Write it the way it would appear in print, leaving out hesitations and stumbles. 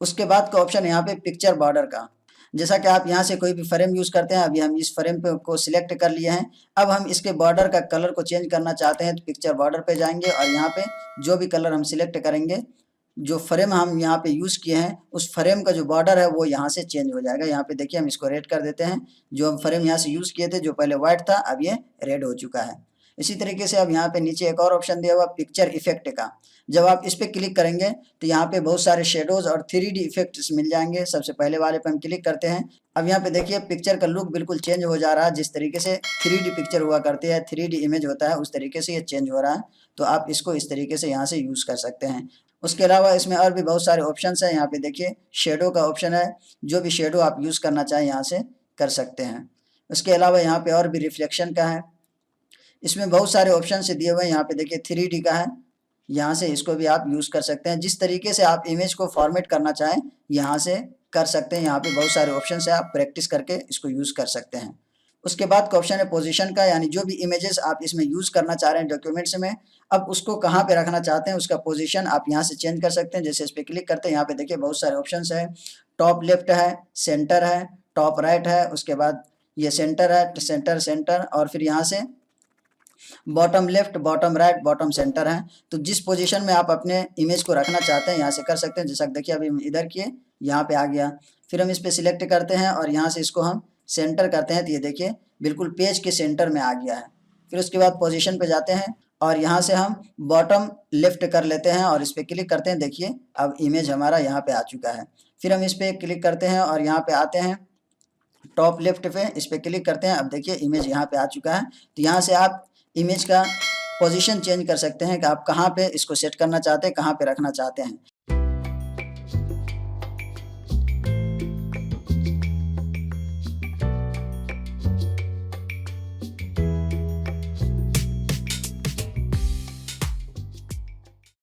उसके बाद का ऑप्शन है यहाँ पे पिक्चर बॉर्डर का। जैसा कि आप यहाँ से कोई भी फ्रेम यूज़ करते हैं, अभी हम इस फ्रेम को सिलेक्ट कर लिए हैं। अब हम इसके बॉर्डर का कलर को चेंज करना चाहते हैं तो पिक्चर बॉर्डर पे जाएंगे और यहाँ पे जो भी कलर हम सिलेक्ट करेंगे, जो फ्रेम हम यहाँ पे यूज़ किए हैं उस फ्रेम का जो बॉर्डर है वो यहाँ से चेंज हो जाएगा। यहाँ पे देखिए हम इसको रेड कर देते हैं। जो हम फ्रेम यहाँ से यूज़ किए थे, जो पहले व्हाइट था, अब ये रेड हो चुका है। इसी तरीके से अब यहाँ पे नीचे एक और ऑप्शन दिया हुआ पिक्चर इफेक्ट का। जब आप इस पर क्लिक करेंगे तो यहाँ पे बहुत सारे शेडोज और 3D इफेक्ट्स मिल जाएंगे। सबसे पहले वाले पे हम क्लिक करते हैं। अब यहाँ पे देखिए पिक्चर का लुक बिल्कुल चेंज हो जा रहा है। जिस तरीके से 3D पिक्चर हुआ करती है, 3D इमेज होता है, उस तरीके से ये चेंज हो रहा है। तो आप इसको इस तरीके से यहाँ से यूज़ कर सकते हैं। उसके अलावा इसमें और भी बहुत सारे ऑप्शंस हैं। यहाँ पे देखिए शेडो का ऑप्शन है, जो भी शेडो आप यूज़ करना चाहें यहाँ से कर सकते हैं। उसके अलावा यहाँ पे और भी रिफ्लेक्शन का है। इसमें बहुत सारे ऑप्शन से दिए हुए हैं। यहाँ पे देखिए 3D का है, यहाँ से इसको भी आप यूज़ कर सकते हैं। जिस तरीके से आप इमेज को फॉर्मेट करना चाहें यहाँ से कर सकते हैं। यहाँ पे बहुत सारे ऑप्शन है, आप प्रैक्टिस करके इसको यूज़ कर सकते हैं। उसके बाद का ऑप्शन है पोजीशन का, यानी जो भी इमेजेस आप इसमें यूज़ करना चाह रहे हैं डॉक्यूमेंट्स में, अब उसको कहाँ पे रखना चाहते हैं उसका पोजीशन आप यहाँ से चेंज कर सकते हैं। जैसे इस पर क्लिक करते हैं, यहाँ पे देखिए बहुत सारे ऑप्शन है। टॉप लेफ्ट है, सेंटर है, टॉप राइट है, उसके बाद ये सेंटर है, सेंटर सेंटर, और फिर यहाँ से bottom left, bottom right, bottom centre है। तो जिस पोजीशन में आप अपने इमेज को रखना चाहते हैं यहाँ से कर सकते हैं। जैसा देखिए अभी हम इधर किए, यहाँ पे आ गया। फिर हम इस पर सिलेक्ट करते हैं और यहाँ से इसको हम सेंटर करते हैं तो ये देखिए बिल्कुल पेज के सेंटर में आ गया है। फिर उसके बाद पोजीशन पे जाते हैं और यहाँ से हम बॉटम लेफ्ट कर लेते हैं और इस पर क्लिक करते हैं। देखिए अब इमेज हमारा यहाँ पे आ चुका है। फिर हम इस पर क्लिक करते हैं और यहाँ पे आते हैं टॉप लेफ्ट पे, इस पर क्लिक करते हैं। अब देखिए इमेज यहाँ पे आ चुका है। तो यहाँ से आप इमेज का पोजीशन चेंज कर सकते हैं कि आप कहाँ पे इसको सेट करना चाहते हैं, कहाँ पे रखना चाहते हैं।